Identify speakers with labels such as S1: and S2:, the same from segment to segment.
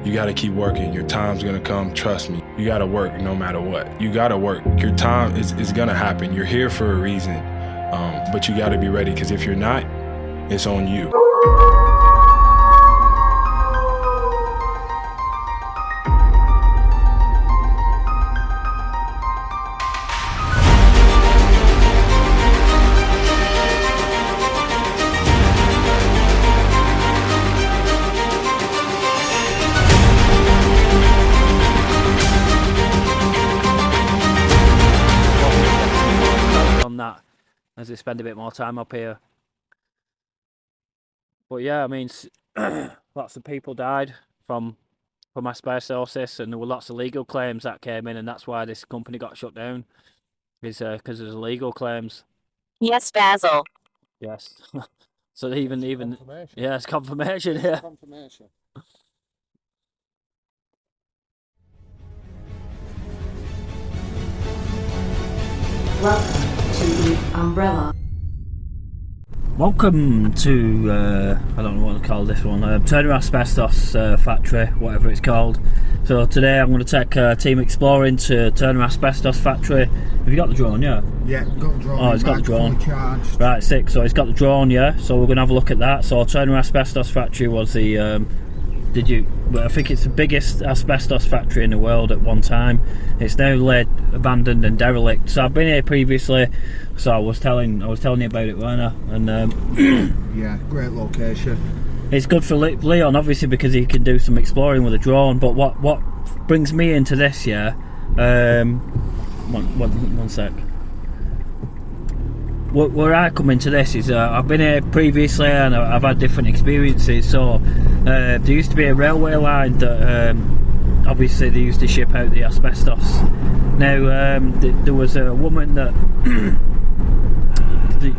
S1: You gotta keep working. Your time's gonna come, trust me. You gotta work no matter what. You gotta work. Your time is gonna happen. You're here for a reason, but you gotta be ready, because if you're not, it's on you.
S2: That as they spend a bit more time up here. But yeah, I mean, lots of people died from asbestosis, and there were lots of legal claims that came in, and that's why this company got shut down, is because there's legal claims.
S3: Yes, Basil.
S2: Yes. So even yeah, it's confirmation.
S4: It's
S2: Yeah.
S4: confirmation.
S5: Welcome to the Umbrella.
S2: Welcome to I don't know what to call this one. Turner Asbestos factory, whatever it's called. So today I'm going to take a team exploring to Turner Asbestos factory. Have you got the drone? Yeah.
S4: Yeah, got the drone.
S2: Oh, it's got the drone.
S4: Charged.
S2: Right, sick. So it's got the drone, yeah. So we're going to have a look at that. So Turner Asbestos factory was the I think it's the biggest asbestos factory in the world at one time. It's now laid abandoned and derelict. So I've been here previously, so I was telling you about it, weren't I? And
S4: yeah, great location.
S2: it's good for Leon, obviously, because he can do some exploring with a drone. But what brings me into this, yeah? One sec. Where I come into this is I've been here previously and I've had different experiences. So there used to be a railway line that obviously they used to ship out the asbestos. Now there was a woman that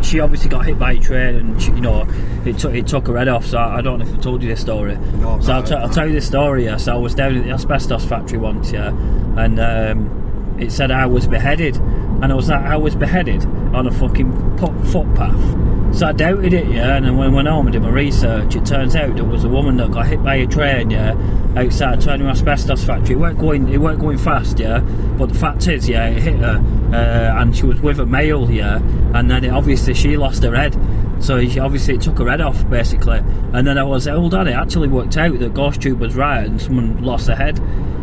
S2: she obviously got hit by a train, and she, it took her head off. So I don't know if I told you this story.
S4: No,
S2: so I'll tell you this story. Yeah. So I was down at the asbestos factory once, yeah, and it said I was beheaded. And I was beheaded on a fucking footpath. So I doubted it, yeah, and then when I went home and did my research, it turns out there was a woman that got hit by a train, yeah, outside Turner Asbestos factory. It weren't going fast, yeah, but the fact is, yeah, it hit her, and she was with a male, yeah, and then obviously she lost her head. So it took her head off, basically. And then I was, hold on, it actually worked out that Ghost Tube was right and someone lost their head.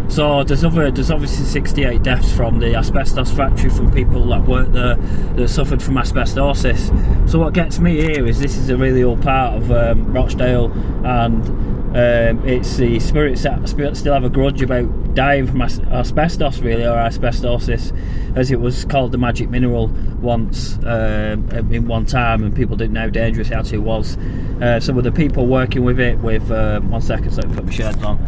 S2: So there's obviously 68 deaths from the asbestos factory, from people that worked there that suffered from asbestosis. So what gets me here is this is a really old part of Rochdale, and it's the spirits that still have a grudge about dying from asbestos, really, or asbestosis, as it was called the magic mineral once in one time, and people didn't know how dangerous it actually was. So with the people working with it, with 1 second, so I can put my shades on.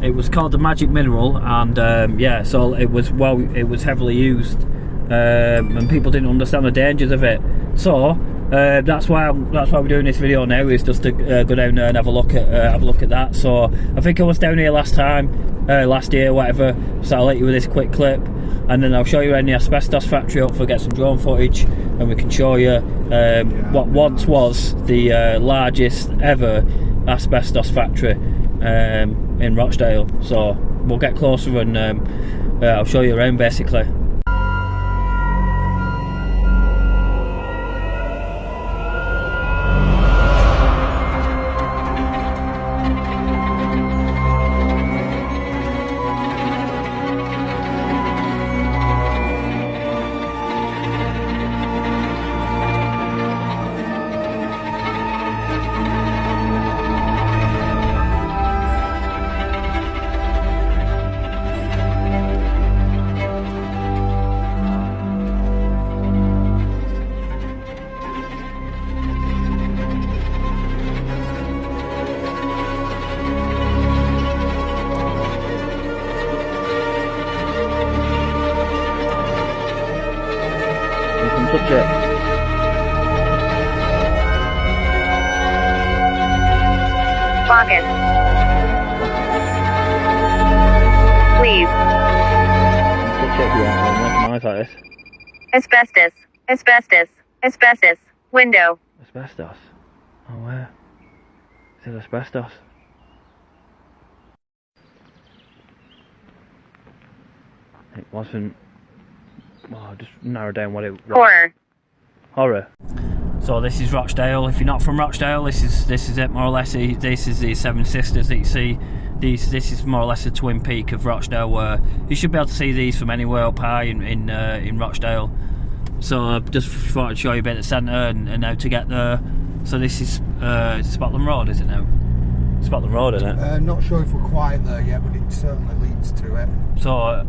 S2: It was called the magic mineral, and yeah, so it was heavily used, and people didn't understand the dangers of it. So that's why we're doing this video now, is just to go down there and have a look at that. So I think I was down here last year, whatever. So I'll let you with this quick clip, and then I'll show you around the asbestos factory. Hopefully get some drone footage, and we can show you what once was the largest ever asbestos factory in Rochdale. So we'll get closer, and I'll show you around, basically. Touch it.
S3: Pocket. Please.
S2: Touch it, yeah, I'll make a noise like this.
S3: Asbestos. Asbestos. Asbestos. Window.
S2: Asbestos? Oh, where? It says asbestos. It wasn't. Oh, just narrow down what it was.
S3: Horror.
S2: Horror. So this is Rochdale. If you're not from Rochdale, this is it more or less. This is the Seven Sisters that you see. This is more or less a twin peak of Rochdale, where you should be able to see these from anywhere up high in Rochdale. So I just thought I'd show you a bit of the centre and how to get there. So this is Spotland Road, is it now? Spotland Road, isn't it?
S4: Not sure if we're quite there yet, but it certainly leads to it.
S2: So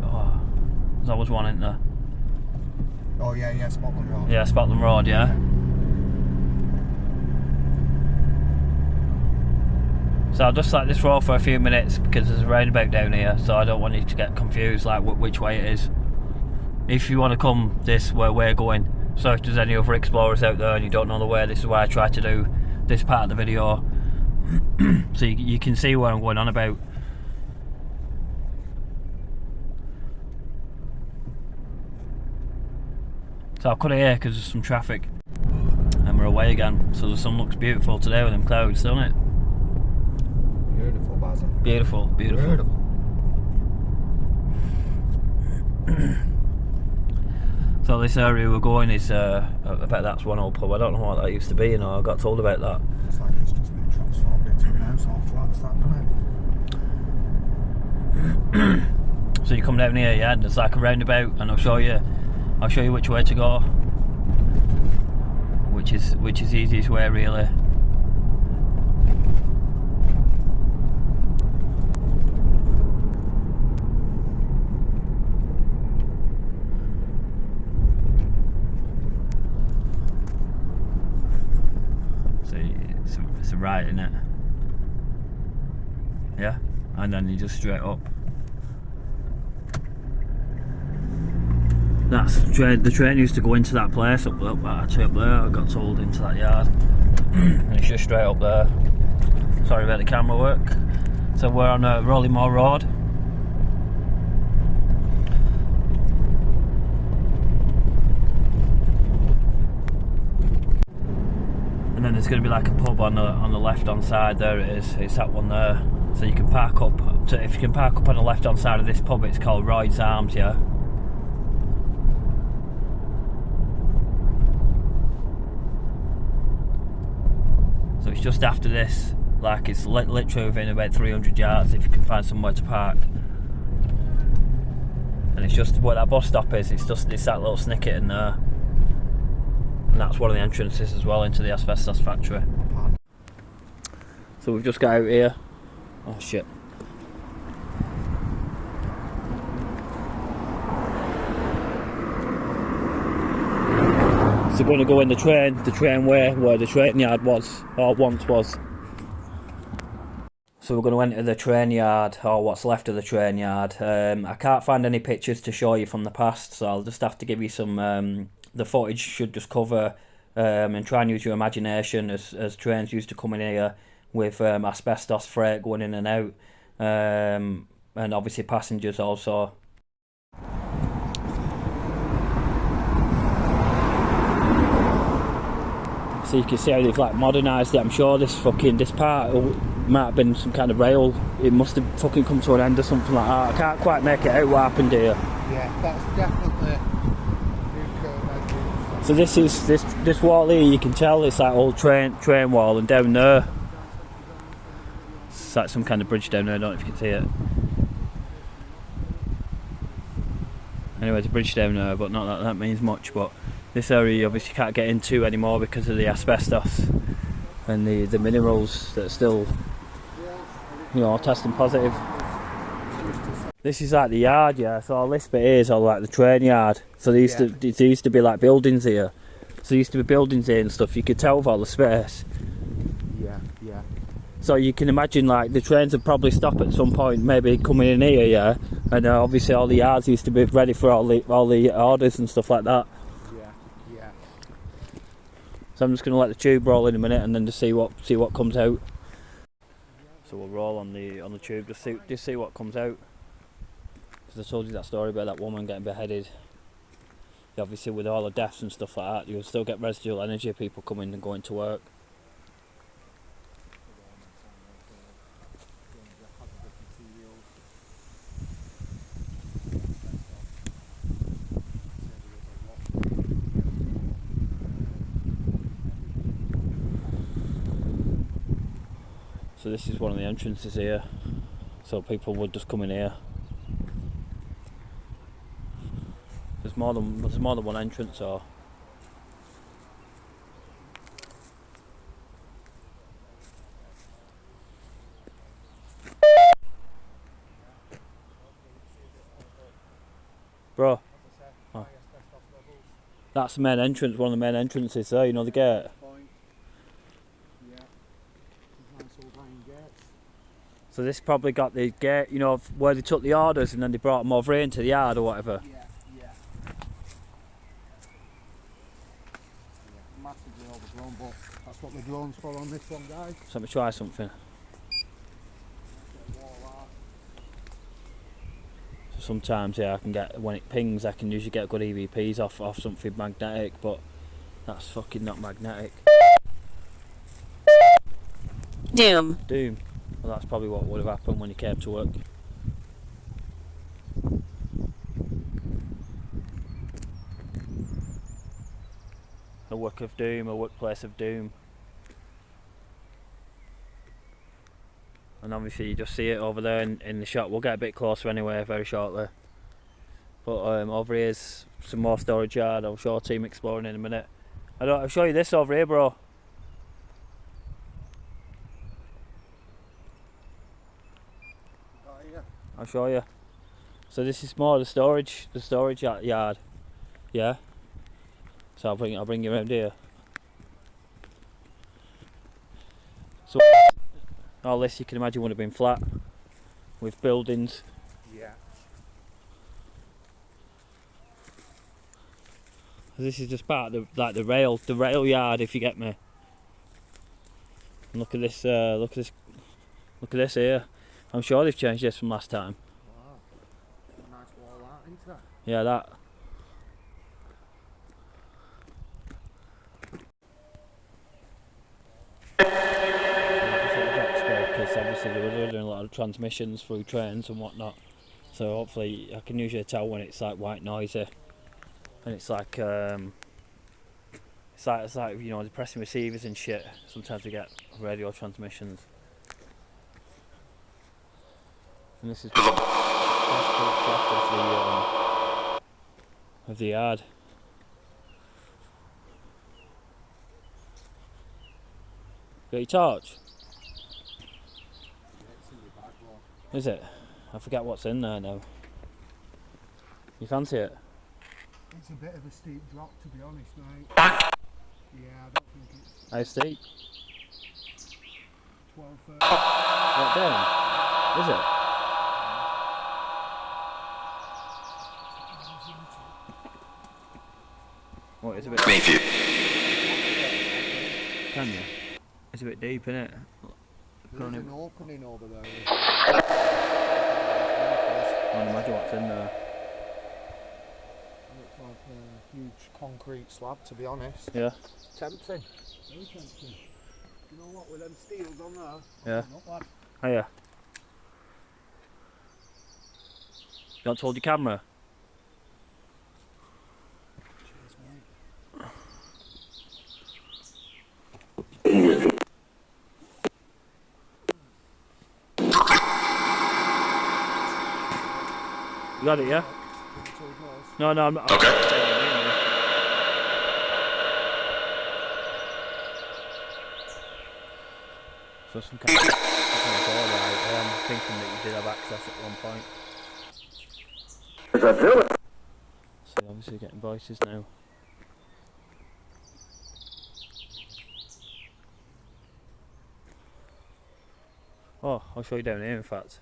S2: there was one in there.
S4: Oh yeah, Spotland Road.
S2: Yeah, Spotland Road, yeah. So I'll just let this roll for a few minutes because there's a roundabout down here, so I don't want you to get confused like which way it is. If you want to come this where we're going, so if there's any other explorers out there and you don't know the way, this is why I try to do this part of the video so you can see what I'm going on about. So I'll cut it here because there's some traffic and we're away again. So the sun looks beautiful today with them clouds, doesn't it?
S4: Beautiful, Basil.
S2: Beautiful, beautiful. So this area we're going is, I bet that's one old pub. I don't know what that used to be, you know, I got told about that.
S4: It's like it's just been transformed into a house or flats, that doesn't it?
S2: So you come down here, yeah, and there's like a roundabout, and I'll show you which way to go, which is the easiest way really. It's a right, isn't it? Yeah, and then you just straight up. That's the train used to go into that place actually up there. I got told into that yard, and it's just straight up there. Sorry about the camera work. So we're on Rollymore Road. And then there's going to be like a pub on the left hand side. There it is. It's that one there. So you can park up. If you can park up on the left hand side of this pub, it's called Royd's Arms, yeah. So it's just after this. Like it's literally within about 300 yards if you can find somewhere to park. And it's just where that bus stop is. It's that little snicket in there. And that's one of the entrances as well into the asbestos factory. So we've just got out here. Oh shit. So we're going to go in the train way where the train yard was, or once was. So we're going to enter the train yard, or what's left of the train yard. I can't find any pictures to show you from the past, so I'll just have to give you some. The footage should just cover and try and use your imagination as trains used to come in here with asbestos freight going in and out, and obviously passengers also. So you can see how they've like modernised it. I'm sure this part might have been some kind of rail. It must have fucking come to an end or something like that. I can't quite make it out what happened here.
S4: Yeah, that's definitely.
S2: So this is this wall here. You can tell it's that old train wall, and down there, it's like some kind of bridge down there. I don't know if you can see it. Anyway, there's a bridge down there, but not that means much. But this area you obviously can't get into anymore because of the asbestos and the minerals that are still, you know, testing positive. This is like the yard, yeah. So all this bit here is all like the train yard. So there used to be like buildings here. So there used to be buildings here and stuff. You could tell with all the space.
S4: Yeah.
S2: So you can imagine like the trains would probably stop at some point, maybe coming in here, yeah. And obviously all the yards used to be ready for all the orders and stuff like that.
S4: Yeah.
S2: So I'm just going to let the tube roll in a minute and then just see what comes out. So we'll roll on the tube just see what comes out. Because I told you that story about that woman getting beheaded. Obviously with all the deaths and stuff like that, you'll still get residual energy of people coming and going to work. So this is one of the entrances here. So people would just come in here. There's more than one entrance, or bro. Oh. That's the main entrance, one of the main entrances there, you know, the gate. So this probably got the gate, you know, where they took the orders and then they brought them over here into the yard or whatever.
S4: Yeah. Massively overgrown, but that's what the drone's for on this one, guys.
S2: So let me try something. So sometimes, yeah, I can get, when it pings, I can usually get good EVPs off something magnetic, but that's fucking not magnetic.
S3: Doom.
S2: Well, that's probably what would have happened when he came to work. A work of doom, a workplace of doom. And obviously you just see it over there in the shop. We'll get a bit closer anyway very shortly. But over here's some more storage yard. I'll show Team Exploring in a minute. I'll show you this over here, bro. I'll show you. So this is more the storage yard. Yeah. So I'll bring you around here. So all this you can imagine would have been flat with buildings.
S4: Yeah.
S2: This is just part of the rail yard, if you get me. And look at this here. I'm sure they've changed this from last time.
S4: Wow. Nice wall art, isn't that?
S2: Yeah, that. Because obviously they were doing a lot of transmissions through trains and whatnot. So hopefully I can usually tell when it's like white noisy, and it's like you know, depressing receivers and shit. Sometimes we get radio transmissions. And this is of the yard. Got your torch? Is it? I forget what's in there now. You fancy it?
S4: It's a bit of a steep drop, to be honest, mate. Yeah, I don't think it's
S2: How steep?
S4: 12, 13.
S2: What down? Is it? What, it's a bit... Can you? It's a bit deep, isn't it?
S4: There's an opening over there.
S2: I can't imagine what's in there.
S4: Looks like a huge concrete slab, to be honest.
S2: Yeah.
S4: Tempting. Very tempting. You know what, with them steels on there?
S2: Yeah.
S4: Not bad.
S2: Oh yeah. You want to hold your camera?
S4: Cheers, mate.
S2: You got it, yeah? No, I'm not.
S5: Okay.
S2: So some kind of door there. I'm thinking that you did have access at one point. So you're obviously getting voices now. Oh, I'll show you down here in fact.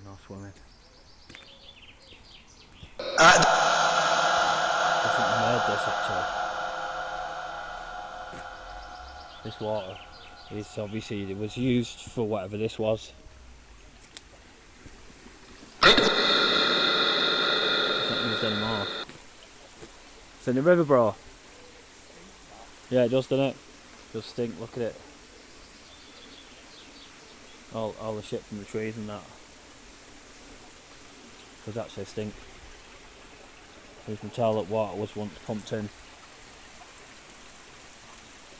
S2: No swimming. I think they made this actually. This water is obviously, it was used for whatever this was. It's not used anymore. It's in the river, bro. Yeah, it does, doesn't it? It does stink, look at it. all the shit from the trees and that. Does actually stink. You can tell that water was once pumped in.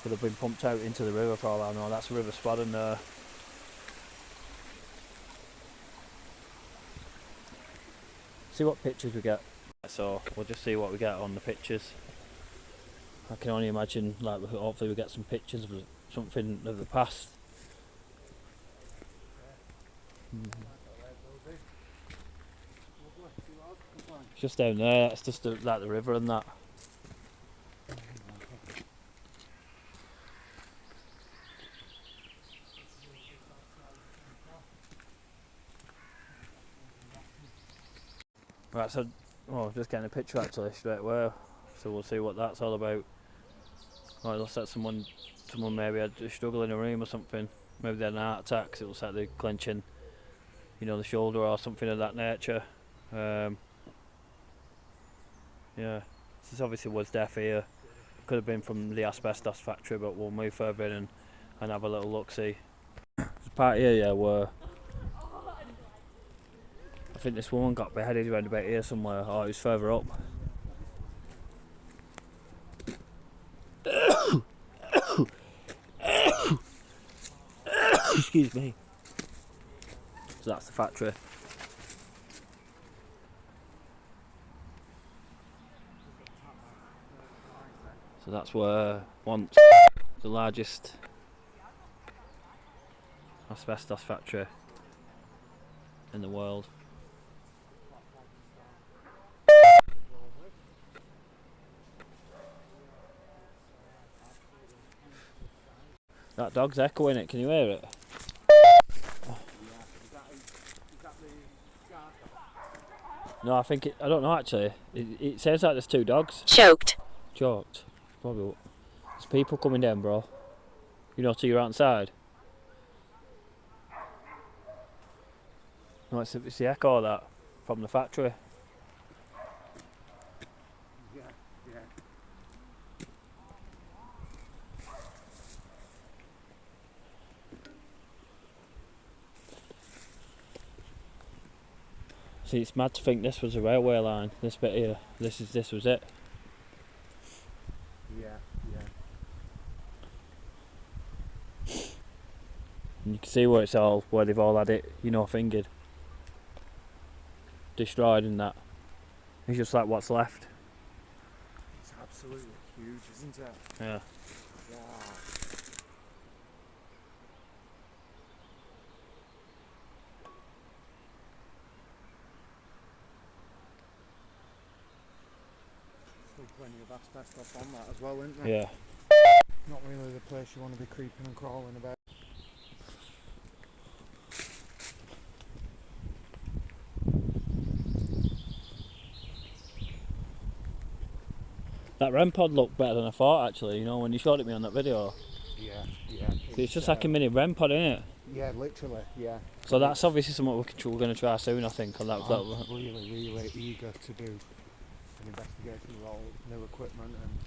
S2: Could have been pumped out into the river for all I know. That's River Spadden there. See what pictures we get. So we'll just see what we get on the pictures. I can only imagine, like, hopefully we get some pictures of something of the past. It's just down there. It's just like the river and that. Right, so just getting a picture actually straight away. So we'll see what that's all about. Oh, it looks like someone maybe had a struggle in a room or something. Maybe they had an heart attack. 'Cause it looks like they're clenching, you know, the shoulder or something of that nature. Yeah, this obviously was death here. Could have been from the asbestos factory, but we'll move further in and have a little look see. There's a part here, yeah, where I think this woman got beheaded around about here somewhere, or it was further up. Excuse me. So that's the factory. So that's where once the largest asbestos factory in the world. That dog's echoing it, can you hear it? No, I think I don't know actually. It says like there's two dogs.
S3: Choked.
S2: Choked. Probably. There's people coming down, bro. You know, to your outside. No, it's the echo of that from the factory.
S4: Yeah.
S2: See, it's mad to think this was a railway line. This bit here. This was it.
S4: Yeah.
S2: And you can see where they've all had it, you know, fingered, destroyed, and that. It's just like what's left.
S4: It's absolutely huge, isn't it?
S2: Yeah.
S4: Wow. Still plenty of asbestos on that as well, isn't there?
S2: Yeah.
S4: Not really the place you want to be creeping and crawling about.
S2: That REM pod looked better than I thought actually, you know, when you showed it me on that video.
S4: Yeah.
S2: It's just like a mini REM pod, isn't it?
S4: Yeah, literally, yeah.
S2: So that's obviously something we're going to try soon, I think. On that.
S4: I'm really eager to do an investigation with all new equipment and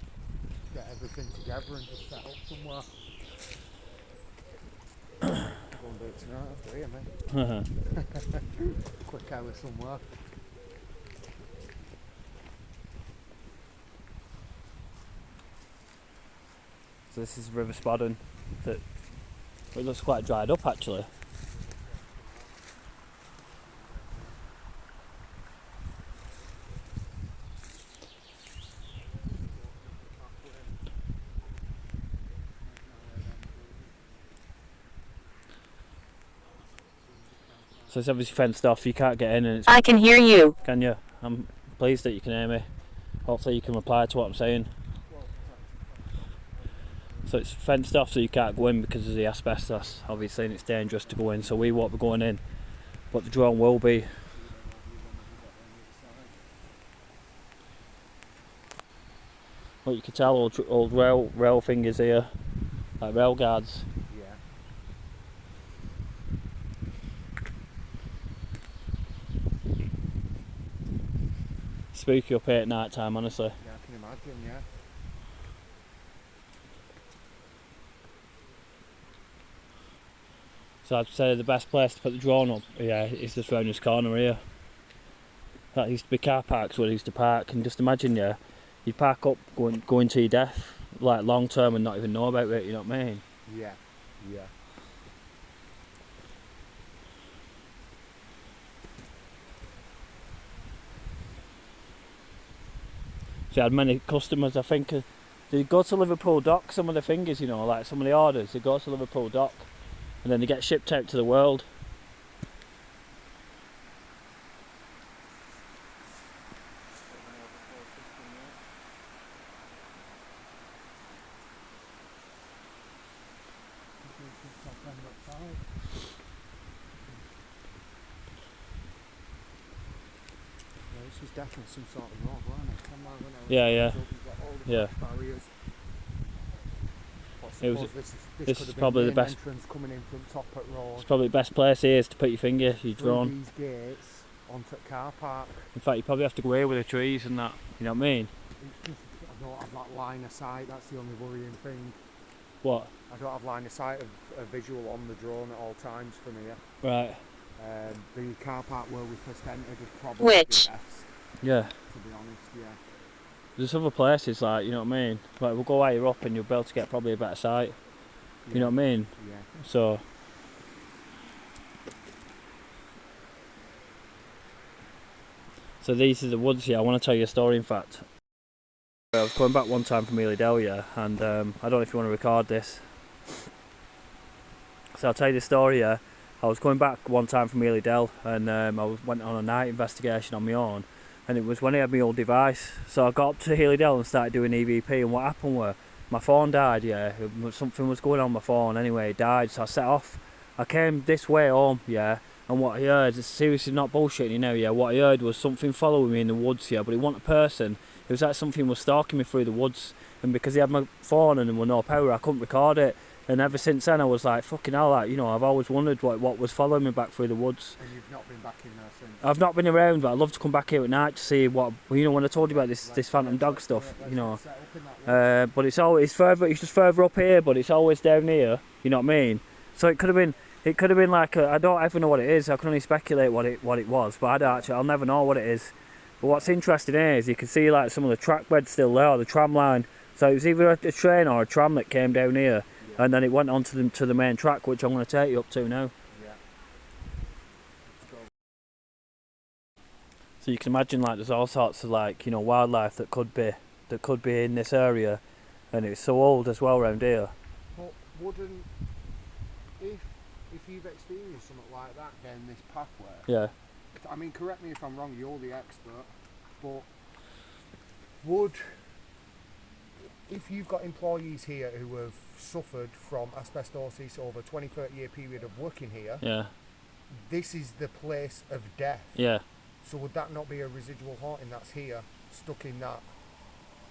S4: get everything together and just set up somewhere. Go and do it tonight after here, mate. Quick hour somewhere.
S2: So this is River Spadden. It looks quite dried up actually. So it's obviously fenced off, you can't get in and it's...
S3: I can hear you.
S2: Can you? I'm pleased that you can hear me. Hopefully you can reply to what I'm saying. So it's fenced off so you can't go in because of the asbestos, obviously, and it's dangerous to go in, so we won't be going in. But the drone will be. Well, you can tell old rail fingers here, like rail guards.
S4: Yeah.
S2: Spooky up here at night time, honestly.
S4: Yeah, I can imagine, yeah.
S2: So I'd say the best place to put the drone up, yeah, is just round this corner here. That used to be car parks where I used to park, and just imagine, yeah, you'd park up going to your death, like long term, and not even know about it, you know what I mean?
S4: Yeah, yeah.
S2: So I had many customers, I think, they go to Liverpool Dock, some of the fingers, you know, like some of the orders, they go to Liverpool Dock, and then they get shipped out to the world.
S4: This was definitely some sort of road, wasn't it? 10 mile an hour.
S2: Yeah, yeah.
S4: So we've got all the
S2: Yeah.
S4: barriers. But I
S2: It was-
S4: suppose this
S2: this
S4: could
S2: is
S4: have
S2: probably
S4: been
S2: the
S4: main
S2: best-
S4: entrance coming in from Toppet Road.
S2: It's probably the best place here is to put your finger, your
S4: Through
S2: drone.
S4: these gates onto the car park.
S2: In fact, you probably have to go here with the trees and that, you know what I mean?
S4: It's just, I don't have that line of sight, that's the only worrying thing.
S2: What?
S4: I don't have line of sight of a visual on the drone at all times from here.
S2: Right.
S4: The car park where we first entered would probably
S3: Which?
S4: be best,
S2: Yeah.
S4: to be honest, yeah.
S2: There's other places like, you know what I mean? Like we'll go higher up and you'll be able to get probably a better sight. You know what I mean?
S4: Yeah.
S2: So these are the woods here. I want to tell you a story in fact. I was going back one time from Ely Dell, yeah, and I don't know if you want to record this. So I'll tell you the story, yeah. I was going back one time from Ely Dell and went on a night investigation on my own, and it was when I had my old device. So I got up to Ely Dell and started doing EVP, and what happened was my phone died, yeah. Something was going on my phone anyway, it died, so I set off. I came this way home, yeah, and what I heard, is seriously not bullshitting you know, yeah, what I heard was something following me in the woods, yeah, but it wasn't a person. It was like something was stalking me through the woods, and because he had my phone and there was no power, I couldn't record it. And ever since then I was like, fucking hell, like, you know, I've always wondered what was following me back through the woods.
S4: And you've not been back in there since?
S2: I've not been around, but I'd love to come back here at night to see what, you know, when I told you about this phantom dog stuff, you know. But it's just further up here, but it's always down here, you know what I mean? So it could have been like, I don't ever know what it is, I can only speculate what it was, but I'll never know what it is. But what's interesting here is you can see like some of the track beds still there, the tram line. So it was either a train or a tram that came down here, and then it went on to the main track, which I'm going to take you up to now.
S4: Yeah.
S2: So you can imagine like there's all sorts of like, you know, wildlife that could be in this area, and it's so old as well around here.
S4: But wouldn't, if you've experienced something like that down this pathway,
S2: Yeah.
S4: I mean, correct me if I'm wrong, you're the expert, but if you've got employees here who have suffered from asbestosis over a 20-30 year period of working here,
S2: Yeah.
S4: this is the place of death.
S2: Yeah.
S4: So would that not be a residual haunting that's here, stuck in that,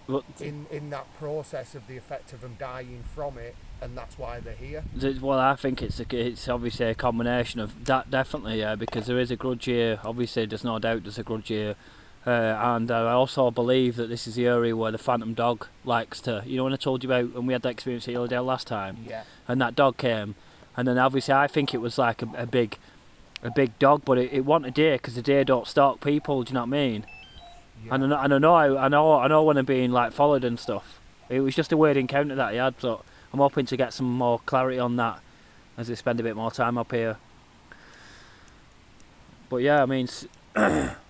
S2: But
S4: in that process of the effect of them dying from it, and that's why they're here?
S2: well, I think it's obviously a combination of that, definitely, yeah, because there is a grudge here. Obviously, there's no doubt there's a grudge here, and I also believe that this is the area where the phantom dog likes to. You know, when I told you about when we had that experience at Hilldale last time,
S4: Yeah.
S2: and that dog came, and then obviously I think it was like a big dog, but it wasn't a deer because the deer don't stalk people. Do you know what I mean?
S4: Yeah.
S2: And I know when I'm being like followed and stuff. It was just a weird encounter that he had, so I'm hoping to get some more clarity on that as I spend a bit more time up here. But yeah, I mean,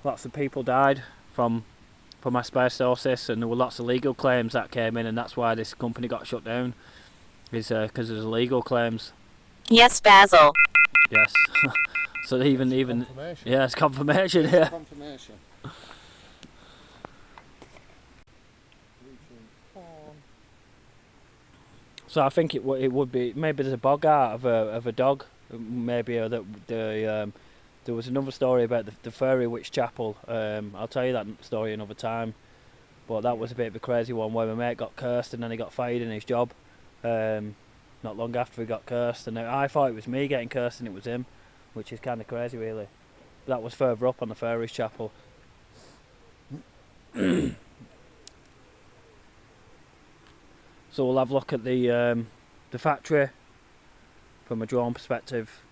S2: lots of people died from asbestosis, and there were lots of legal claims that came in, and that's why this company got shut down. Is because there's legal claims.
S3: Yes, Basil.
S2: Yes. So even
S4: Confirmation.
S2: yeah, it's confirmation.
S4: It's
S2: Yeah.
S4: confirmation.
S2: So I think it would be, maybe there's a bog art of a dog, maybe there was another story about the Fairy Witch Chapel. I'll tell you that story another time, but that was a bit of a crazy one where my mate got cursed and then he got fired in his job not long after he got cursed, and I thought it was me getting cursed and it was him, which is kind of crazy really. But that was further up on the Fairy's Chapel. So we'll have a look at the factory from a drone perspective,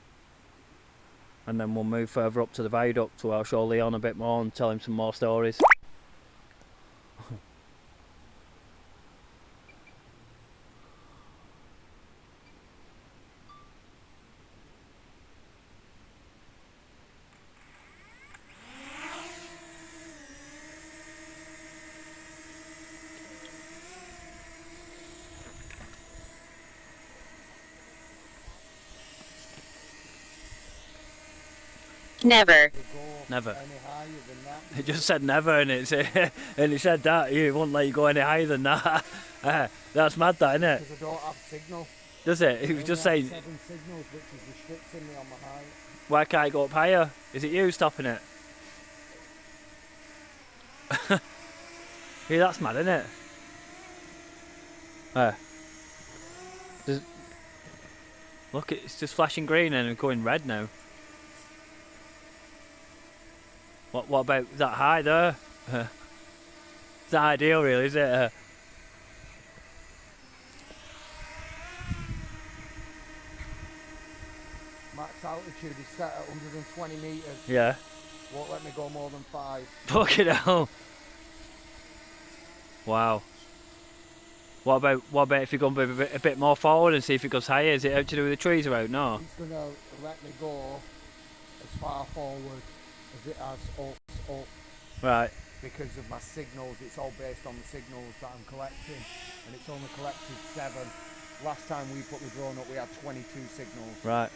S2: and then we'll move further up to the viaduct where I'll show Leon a bit more and tell him some more stories.
S3: Never.
S2: Never.
S4: Any higher than that.
S2: It just said never, and it said that it won't let you go any higher than that. That's mad, that, isn't it?
S4: Because I don't have signal.
S2: Does it? It was just saying,
S4: 7 signals, which is restricting me on my height.
S2: why can't it go up higher? Is it you stopping it? Yeah, that's mad, isn't it? Look, it's just flashing green and going red now. What about that high there? It's not ideal, really, is it?
S4: Max altitude is set at 120 metres.
S2: Yeah.
S4: Won't let me go more than 5.
S2: Fucking hell. Wow. What about if you go a bit more forward and see if it goes higher? Is it out to do with the trees are out? No.
S4: It's going to let me go as far forward as it has up.
S2: Right.
S4: Because of my signals, it's all based on the signals that I'm collecting, and it's only collected 7. Last time we put the drone up, we had 22 signals.
S2: Right.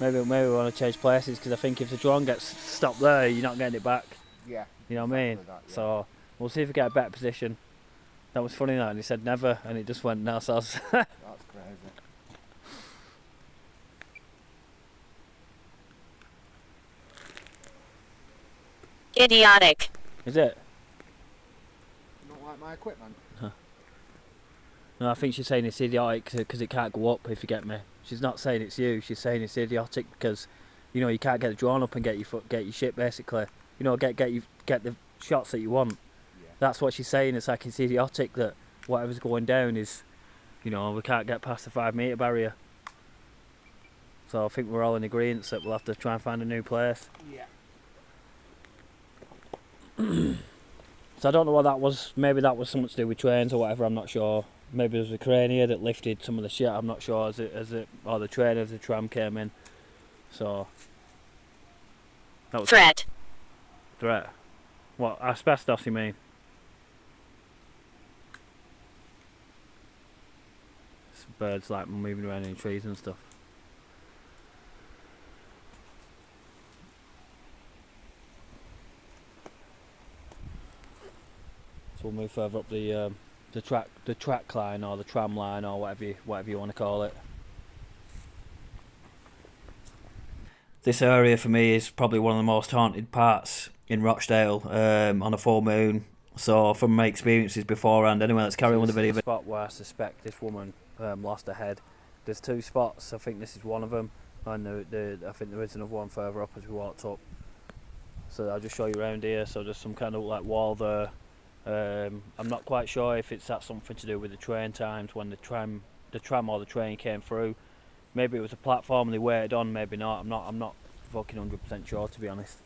S2: Maybe we want to change places, because I think if the drone gets stopped there, you're not getting it back.
S4: Yeah.
S2: You know what I mean?
S4: That, yeah.
S2: So we'll see if we get a better position. That was funny, that, and he said never, and it just went now. So
S4: That's crazy.
S3: Idiotic.
S2: Is it?
S4: You don't like my equipment?
S2: No, I think she's saying it's idiotic because it can't go up, if you get me. She's not saying it's you, she's saying it's idiotic because, you know, you can't get the drone up and get your shit, basically. You know, get the shots that you want.
S4: Yeah.
S2: That's what she's saying. It's like it's idiotic that whatever's going down is, you know, we can't get past the 5 metre barrier. So I think we're all in agreement that we'll have to try and find a new place.
S4: Yeah.
S2: So I don't know what that was. Maybe that was something to do with trains or whatever, I'm not sure. Maybe there was a crane here that lifted some of the shit, I'm not sure, as it or the train as the tram came in. So that was
S3: Threat.
S2: threat. What, asbestos you mean? Some birds like moving around in trees and stuff. So we'll move further up the track line or the tram line or whatever you want to call it. This area for me is probably one of the most haunted parts in Rochdale on a full moon. So from my experiences beforehand, anyway, let's carry on with the video. Spot where I suspect this woman lost her head. There's 2 spots. I think this is one of them, and I think there is another one further up as we walked up. So I'll just show you around here. So there's some kind of like wall there. I'm not quite sure if it's that something to do with the train times when the tram or the train came through. Maybe it was a platform and they waited on, maybe not. I'm not fucking 100% sure, to be honest.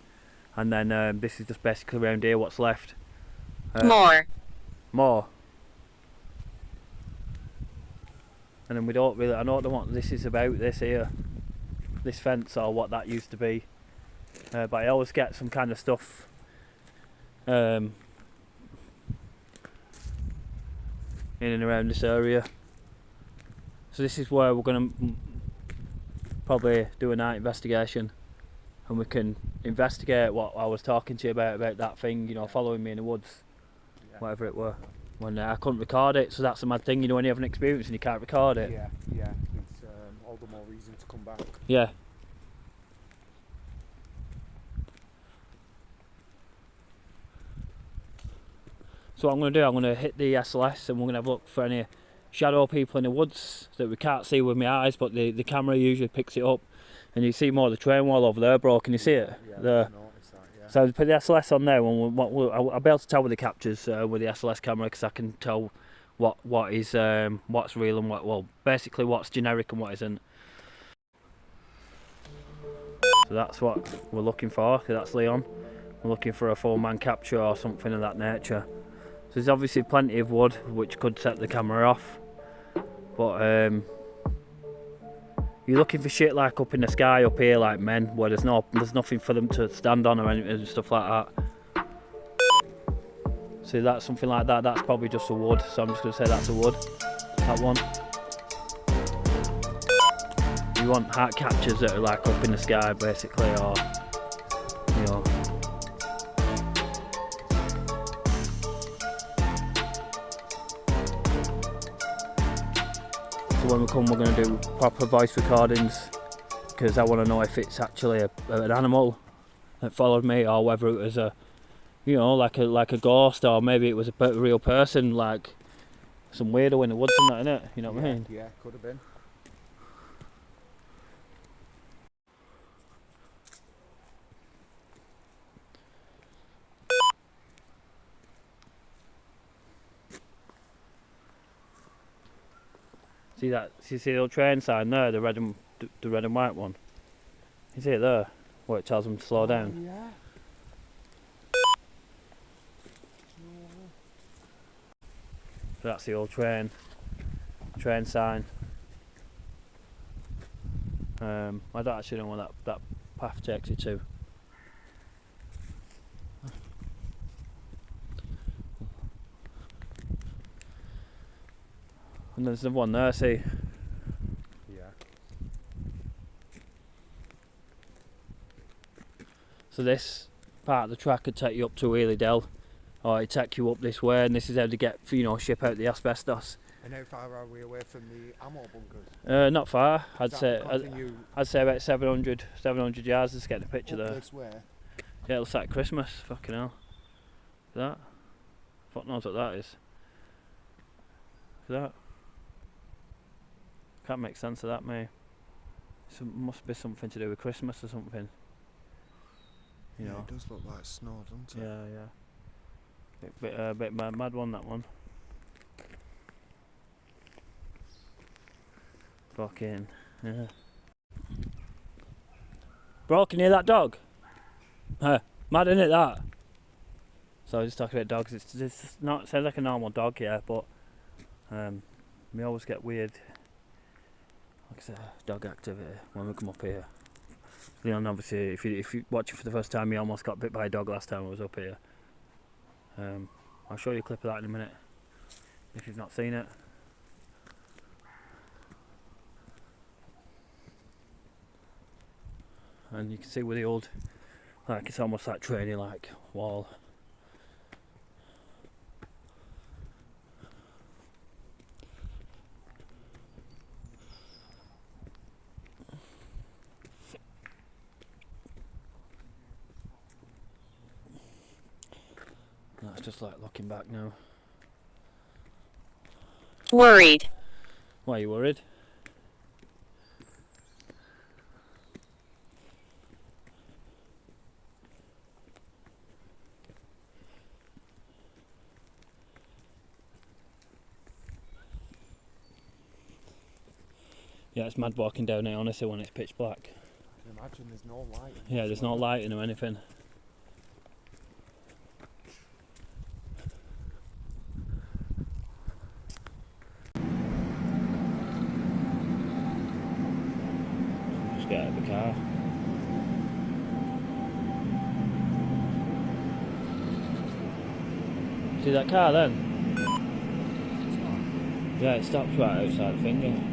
S2: And then this is just basically around here what's left. More. And then we don't really, I don't know what this is about, this here, this fence or what that used to be. But I always get some kind of stuff in and around this area. So this is where we're going to probably do a night investigation, and we can investigate what I was talking to you about that thing, you know, following me in the woods, whatever it were. When I couldn't record it, so that's a mad thing, you know, when you have an experience and you can't record it.
S4: Yeah, it's all the more reason to come back.
S2: Yeah. So what I'm going to do, I'm going to hit the SLS and we're going to have a look for any shadow people in the woods that we can't see with my eyes, but the camera usually picks it up. And you see more of the train wall over there, bro. Can you see it?
S4: Yeah,
S2: there.
S4: I noticed that, yeah.
S2: So I'll put the SLS on there, and I'll be able to tell with the captures with the SLS camera, because I can tell what is what's real and basically what's generic and what isn't. So that's what we're looking for. That's Leon. We're looking for a 4-man capture or something of that nature. So there's obviously plenty of wood which could set the camera off, but you're looking for shit like up in the sky up here, like men, where there's nothing for them to stand on or anything and stuff like that. See, that's something like that. That's probably just a wood. So I'm just gonna say that's a wood. That one. You want heart captures that are like up in the sky, basically, or you know. So when we come, we're going to do proper voice recordings because I want to know if it's actually an animal that followed me or whether it was a, you know, like a ghost, or maybe it was a real person, like some weirdo in the woods and that, innit? You know what I mean?
S4: Yeah, could have been.
S2: See that? See the old train sign there, the red and white one. You see it there, where it tells them to slow down.
S4: Yeah.
S2: So that's the old train sign. I don't actually know where that path takes you to. And there's another one there, see?
S4: Yeah.
S2: So this part of the track could take you up to Wheelie Dell, or it'd take you up this way, and this is how to get, you know, ship out the asbestos.
S4: And how far are we away from the ammo bunkers?
S2: Not far. I'd
S4: Does
S2: say
S4: that continue
S2: I'd say about 700 yards. Just get the picture
S4: up
S2: there.
S4: this way?
S2: Yeah, it looks like Christmas. Fucking hell. Look at that. Fuck knows what that is. Look at that. Can't make sense of that, mate. Must be something to do with Christmas or something. You know.
S4: It does look like snow, doesn't it?
S2: Yeah. Bit mad one, that one. Fucking, yeah. Bro, can you hear that dog? Mad, innit, that? So I was just talking about dogs. It's not, it sounds like a normal dog, yeah, but we always get weird, like I said, dog activity when we come up here. Leon, obviously, if you watch it for the first time, he almost got bit by a dog last time I was up here. I'll show you a clip of that in a minute, if you've not seen it. And you can see with the old, like it's almost like trainy like wall. That's just like looking back now.
S3: Worried.
S2: Why are you worried? Yeah, it's mad walking down here, honestly, when it's pitch black.
S4: I can imagine there's no light.
S2: Yeah, there's no lighting or anything. Just get out of the car. See that car then? Yeah, it stops right outside the finger.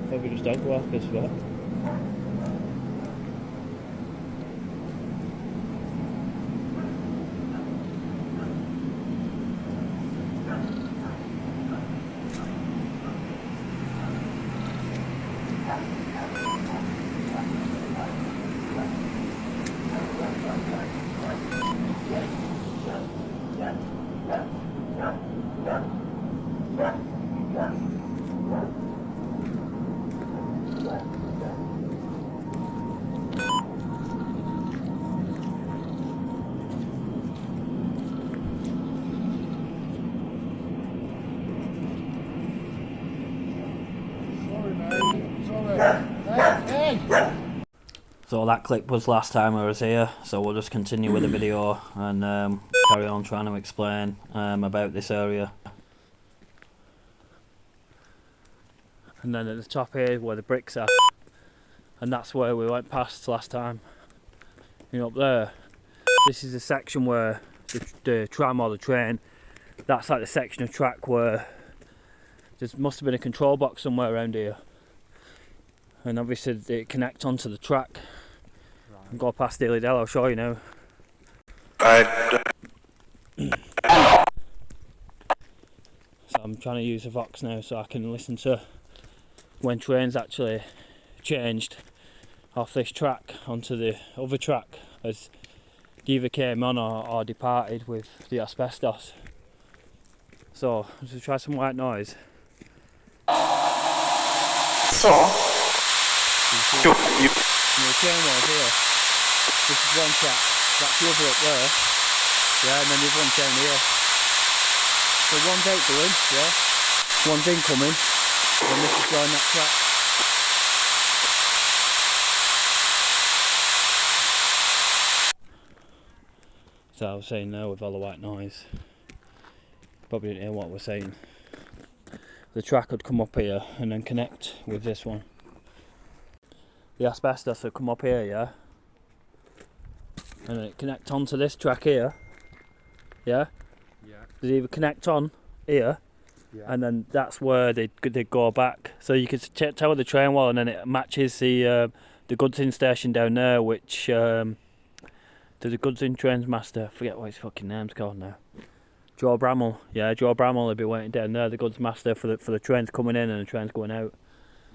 S2: Probably just dog walkers, but So that clip was last time I was here, so we'll just continue with the video and carry on trying to explain about this area. And then at the top here where the bricks are, and that's where we went past last time. You know, up there, this is the section where the tram or the train, that's like the section of track where there must have been a control box somewhere around here. And obviously it connects onto the track. Right. And go past Daily Dell, I'll show you now. So I'm trying to use a Vox now so I can listen to when trains actually changed off this track onto the other track as they either came on or departed with the asbestos. So let's try some white noise.
S3: So
S2: The train was here. This is one track, that's the other up there. Yeah, and then the other one's down here. So one's out going, yeah. One's incoming, and this is going that track. So I was saying now with all the white noise, probably didn't hear what we're saying. The track would come up here and then connect with this one. The asbestos would come up here, yeah, and then it connect onto this track here, yeah.
S4: Yeah.
S2: They either connect on here, yeah, and then that's where they go back. So you could tell the train well, and then it matches the goods in station down there, which there's a goods in trains master. I forget what his fucking name's called now. Joe Bramall, yeah, Joe Bramall will be waiting down there, the goods master for the trains coming in and the trains going out.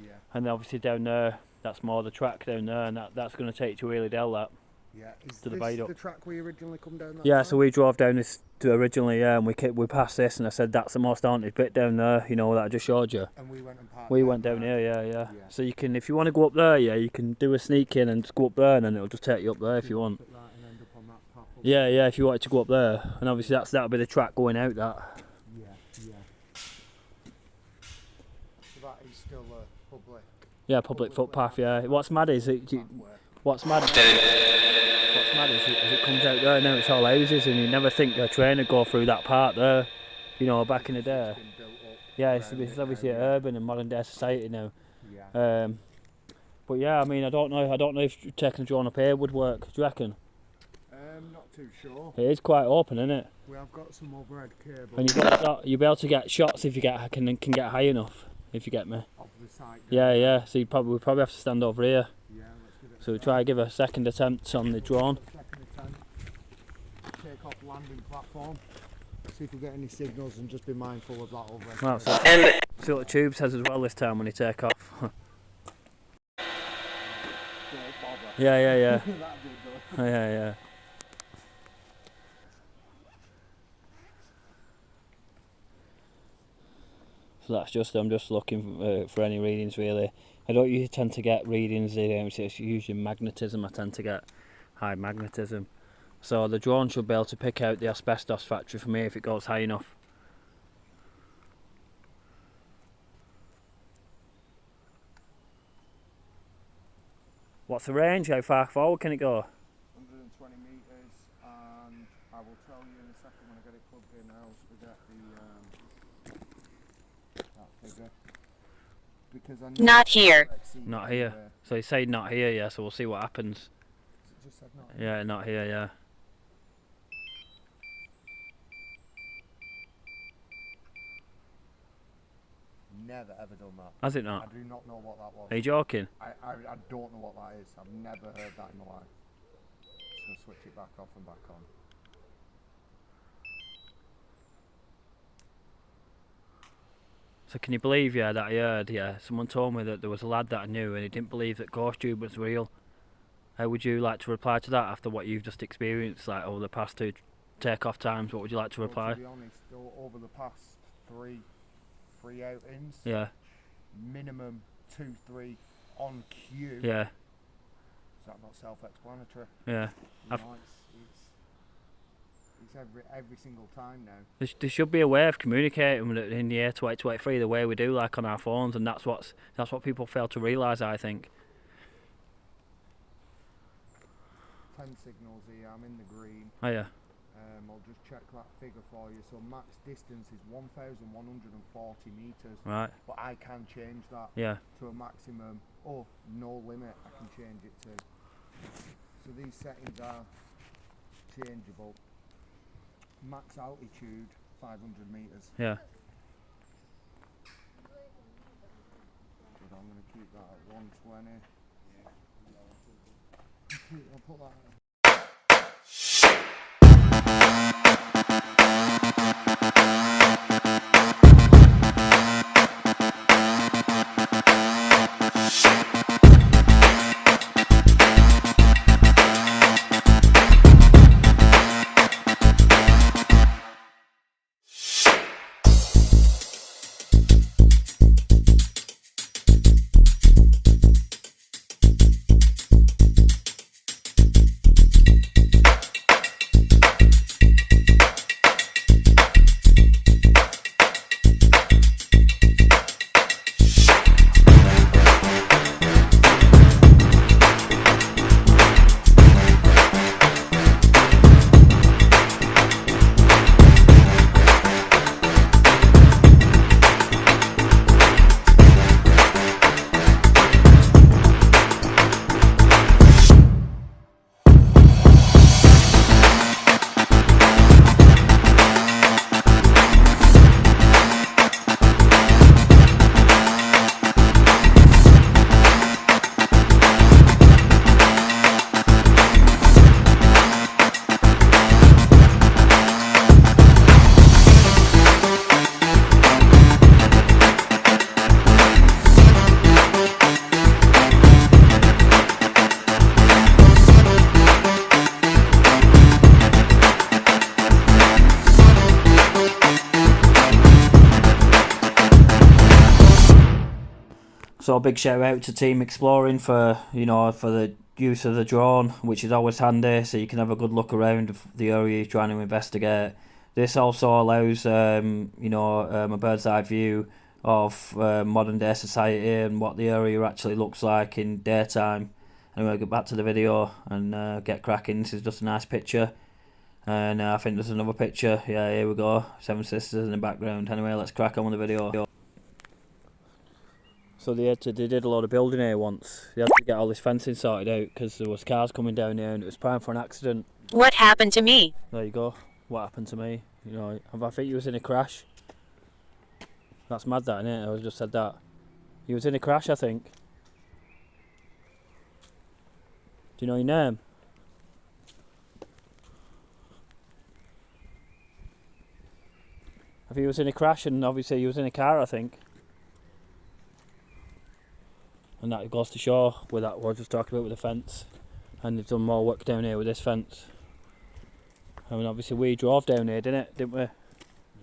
S2: Yeah. And then obviously down there, that's more the track down there, and that's going to take you to Wheelie Dell, that. Yeah, is to this the track we originally come down that
S4: Yeah,
S2: time? So we drove down this originally, yeah, and we passed this, and I said that's the most haunted bit down there, you know, that I just showed you.
S4: And we went and parked.
S2: We went down here, yeah. So you can, if you want to go up there, yeah, you can do a sneak in and just go up there, and then it'll just take you up there if you want. Yeah, if you wanted to go up there, and obviously that'll be the track going out. That.
S4: Yeah. So that is still a public.
S2: Yeah, public footpath. Yeah. What's mad is What's mad is it comes out there now. It's all houses, and you never think a train would go through that part there. You know, back in the day. Yeah, it's obviously an urban and modern day society now. Yeah. But yeah, I mean, I don't know if taking a drone up here would work. Do you reckon?
S4: Not too sure.
S2: It is quite open, isn't it?
S4: We have got some overhead cable.
S2: And you'll be able to get shots if you can get high enough. If you get me.
S4: Of the site.
S2: Yeah. So we'll probably have to stand over here.
S4: Yeah, let's give it.
S2: So we'll try to give a second attempt on the drone.
S4: Second attempt. Take off landing platform. See if we get any signals and just be mindful of that overhead.
S2: Well, see what the tube says as well this time when you take off. Yeah. Yeah. So that's I'm just looking for any readings really. I don't usually tend to get readings, it's usually magnetism I tend to get, high magnetism. So the drone should be able to pick out the asbestos factory for me if it goes high enough. What's the range? How far forward can it go?
S4: 120 metres, and I will tell you in a second when I get it plugged in. I also forget that figure. Because I
S3: Not here.
S2: Not here. So you say not here, yeah, so we'll see what happens.
S4: Just said not here.
S2: Yeah, not here, yeah.
S4: Never ever done that.
S2: Has it not?
S4: I do not know what that was.
S2: Are you joking?
S4: I don't know what that is. I've never heard that in my life. Just gonna switch it back off and back on.
S2: So can you believe, yeah, that I heard, yeah, someone told me that there was a lad that I knew and he didn't believe that ghost tube was real. How would you like to reply to that after what you've just experienced, like over the past 2 take-off times? What would you like to reply?
S4: Well, to be honest, over the past three outings,
S2: yeah,
S4: minimum 2-3 on cue.
S2: Yeah.
S4: Is that not self-explanatory?
S2: Yeah.
S4: You know, it's every single time now.
S2: There should be a way of communicating in the year 2023 the way we do, like on our phones, and that's what people fail to realise, I think.
S4: 10 signals here. I'm in the green.
S2: Oh yeah.
S4: I'll just check that figure for you. So max distance is 1,140 meters.
S2: Right.
S4: But I can change that to a maximum. Oh, no limit. I can change it to. So these settings are changeable. Max altitude 500 meters.
S2: Yeah.
S4: But I'm going to keep that at 120. I'll put that.
S2: So a big shout out to Team Exploring for for the use of the drone, which is always handy, so you can have a good look around the area you're trying to investigate. This also allows a bird's eye view of modern day society and what the area actually looks like in daytime. Anyway, get back to the video and get cracking. This is just a nice picture, and I think there's another picture. Yeah, here we go. 7 Sisters in the background. Anyway, let's crack on with the video. So they did a lot of building here once. They had to get all this fencing sorted out because there was cars coming down here and it was prime for an accident.
S3: What happened to me?
S2: There you go. What happened to me? I think you was in a crash. That's mad, that, isn't it? I just said that. You was in a crash, I think. Do you know your name? I think you was in a crash, and obviously you was in a car, I think. And that goes to show with that what I was just talking about with the fence. And they've done more work down here with this fence. I mean, obviously we drove down here, didn't we?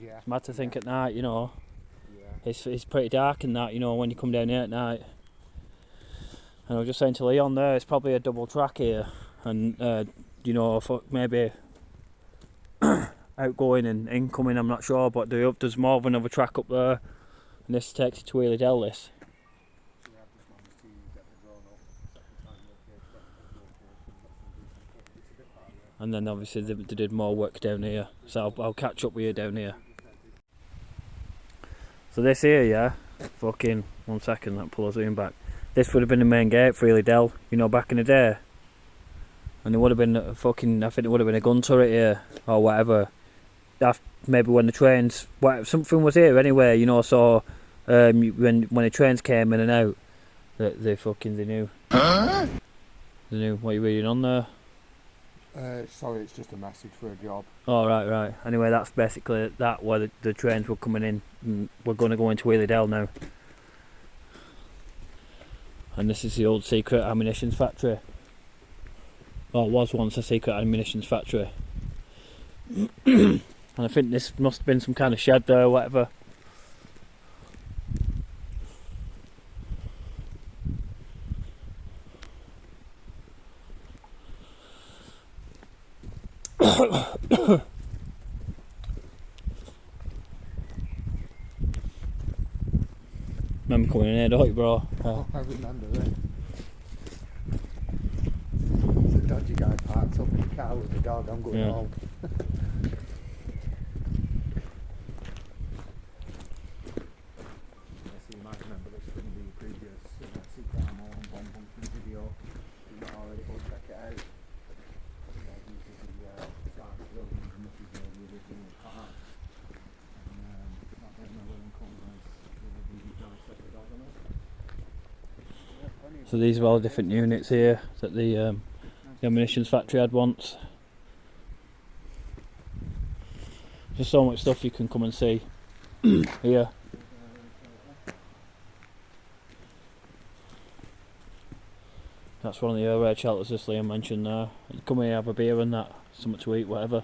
S4: Yeah.
S2: It's mad to think at night,
S4: Yeah.
S2: It's pretty dark and that, when you come down here at night. And I was just saying to Leon there, it's probably a double track here. And, maybe outgoing and incoming, I'm not sure. But there's more of another track up there. And this takes you to Wheelie Dell, this. And then obviously they did more work down here, so I'll catch up with you down here. So this here, fucking 1 second, that pull a zoom back. This would have been the main gate for Wheelie Dell, back in the day. And there would have been I think there would have been a gun turret here, or whatever. Maybe when the trains, something was here anyway, so when the trains came in and out, they knew. Huh? They knew what you're reading on there.
S4: Sorry, it's just a message for a job.
S2: Oh, right. Anyway, that's basically that, where the trains were coming in. And we're going to go into Wheelie Dell now. And this is the old secret ammunition factory. Well, it was once a secret ammunition factory. And I think this must have been some kind of shed there or whatever. Remember coming in here, don't you, bro?
S4: I remember it. It's a dodgy guy parked up in the car with the dog. I'm going home. You might remember this from the previous Secret Ammo and Bomb Hunting video. If you've not already, go check it out. These are the dark buildings and this is the original park. And that bit where them comes as the guy set the dog on it.
S2: So these are all different units here that the ammunitions factory had once. There's so much stuff you can come and see here. That's one of the raid shelters as Liam mentioned there. You come here, have a beer and that, something to eat, whatever.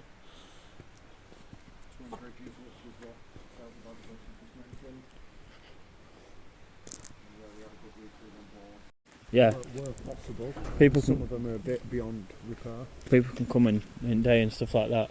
S2: Yeah,
S4: Where possible.
S2: People
S4: Some
S2: can,
S4: of them are a bit beyond repair.
S2: people can come in day and stuff like that.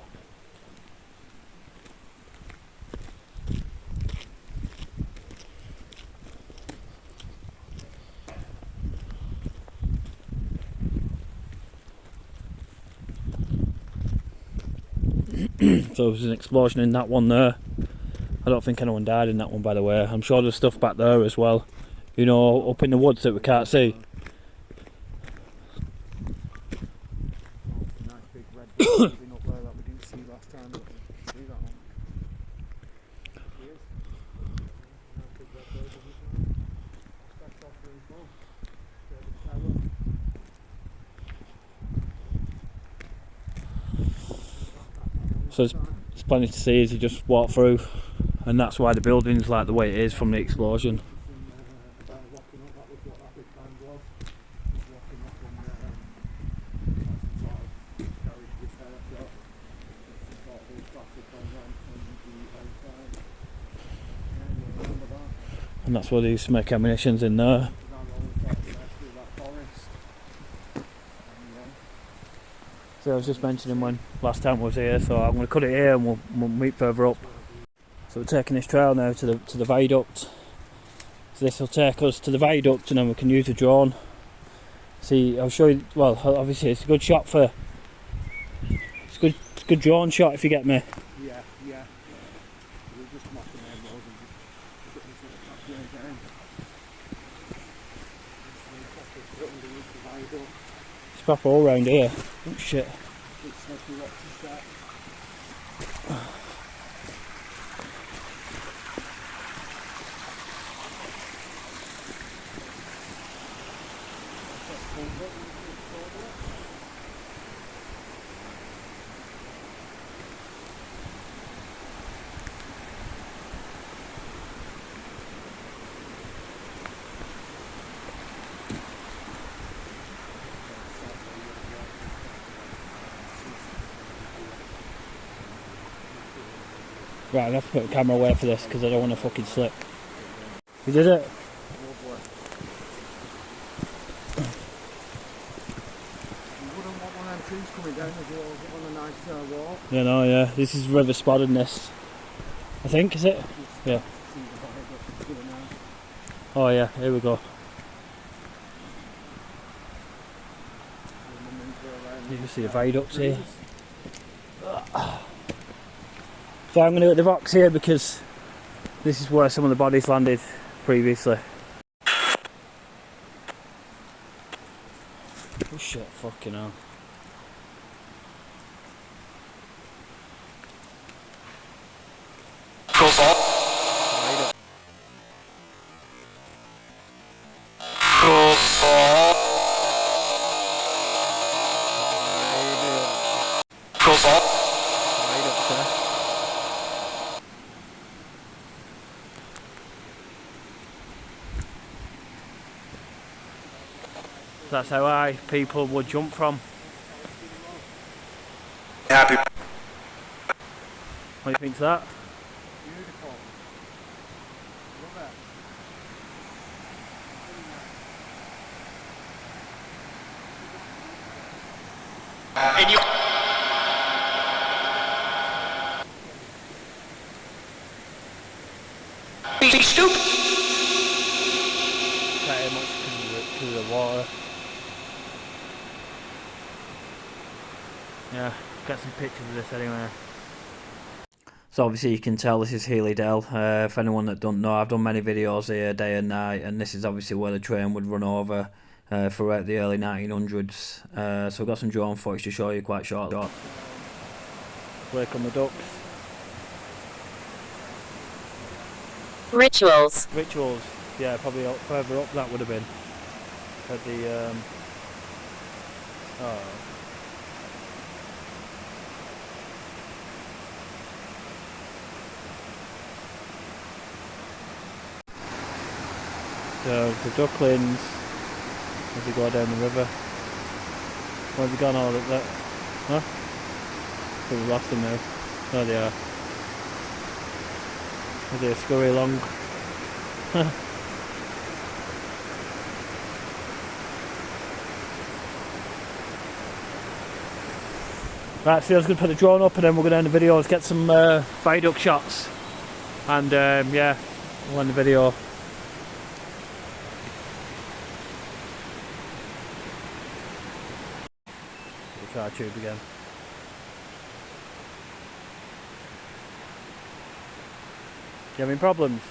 S2: So there was an explosion in that one there. I don't think anyone died in that one, by the way. I'm sure there's stuff back there as well, you know, up in the woods that we can't see.
S4: Nice big red building up there that we didn't see last time. But we see that one. Here's nice big red building. That's off really cool.
S2: So there's plenty to see as you just walk through, and that's why the building's like the way it is from the explosion. And that's where they used to make ammunitions in there. So I was just mentioning when last time I was here, so I'm going to cut it here and we'll meet further up. So we're taking this trail now to the viaduct. So this will take us to the viaduct and then we can use a drone. See, I'll show you, well obviously it's a good shot for, it's a good drone shot if you get me.
S4: Yeah. We'll just come off the main road and just put this little pathway down.
S2: It's proper all round here. Oh shit.
S4: It's like rocks and that.
S2: Right, I have to put the camera away for this because I don't want to fucking slip. You did it?
S4: Coming down as well on a nice walk.
S2: Yeah, no, yeah. This is River Spotted this. I think, is it? Yeah. Oh yeah, here we go. You can see the viaducts here. So I'm going to get the rocks here because this is where some of the bodies landed previously. Oh shit, fucking hell. That's how high people would jump from.
S5: Happy.
S2: What do you think of that?
S4: Beautiful. Love it.
S5: And you. Be stupid.
S2: Can't hear much because of the water. yeah, get some pictures of this anyway. So obviously you can tell this is Healy Dell. For anyone that don't know, I've done many videos here day and night, and this is obviously where the train would run over throughout the early 1900s. So I've got some drone footage to show you quite shortly. Wake on the ducks.
S3: Rituals.
S2: Rituals, yeah, probably further up that would have been. At the, oh. So the ducklings, as they go down the river. Where have they gone all of that? Huh? We've lost them now. There they are. As they scurry along. Right, so I was going to put the drone up and then we're going to end the video. Let's get some viaduct shots. And yeah, we'll end the video. We'll try tube again. You having problems?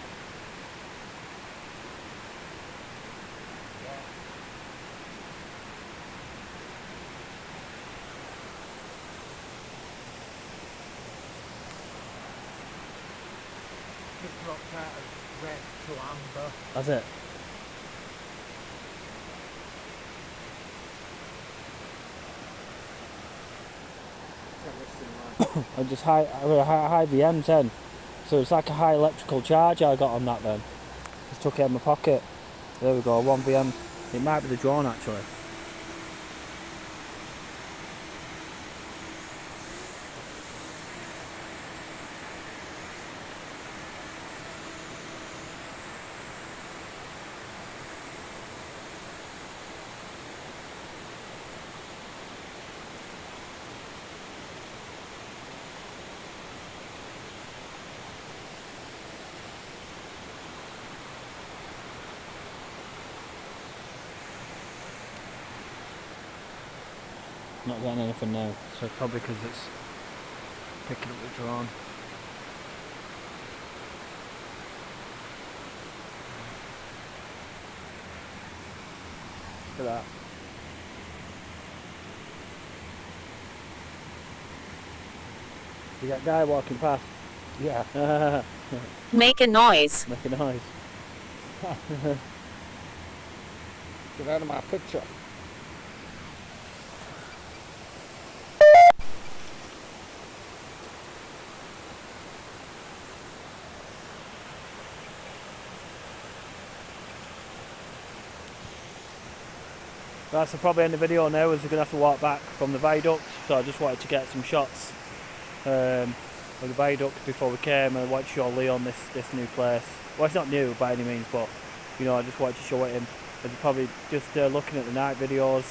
S4: Just dropped out of red to amber.
S2: That's it. I just high VM10, so it's like a high electrical charge I got on that then. Just took it in my pocket. There we go, 1 VM. It might be the drone actually. Not getting anything now, so probably because it's picking up the drone. Look at that. You got a guy walking past. Yeah.
S3: Make a noise.
S2: Make a noise.
S4: Get out of my picture.
S2: Right, so probably end the video now as we're going to have to walk back from the viaduct, so I just wanted to get some shots of the viaduct before we came, and I wanted to show Leon this new place. Well, it's not new by any means, but you know, I just wanted to show it him. As probably just looking at the night videos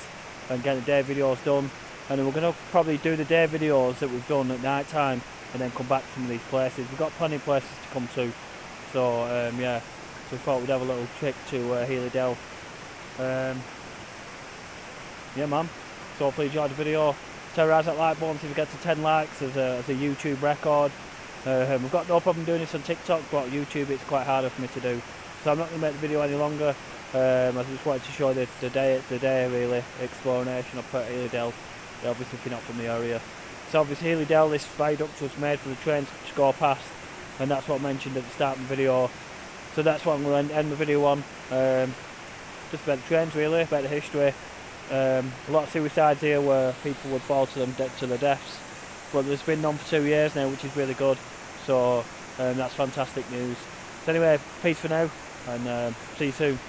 S2: and getting the day videos done, and then we're going to probably do the day videos that we've done at night time and then come back to some of these places. We've got plenty of places to come to, so yeah, so we thought we'd have a little trip to Healy Dell. Yeah man, so hopefully you enjoyed the video. Terrorise that like button, see if we get to 10 likes as a YouTube record. We've got no problem doing this on TikTok, but YouTube it's quite harder for me to do. So I'm not going to make the video any longer. I just wanted to show the day really, exploration of Healy Dell, obviously if you're not from the area. So obviously Healy Dell, this viaduct was made for the trains to go past, and that's what I mentioned at the start of the video. So that's what I'm going to end the video on. Just about the trains really, about the history. A lot of suicides here where people would fall to their deaths, but there's been none for 2 years now, which is really good, so that's fantastic news. So anyway, peace for now, and see you soon.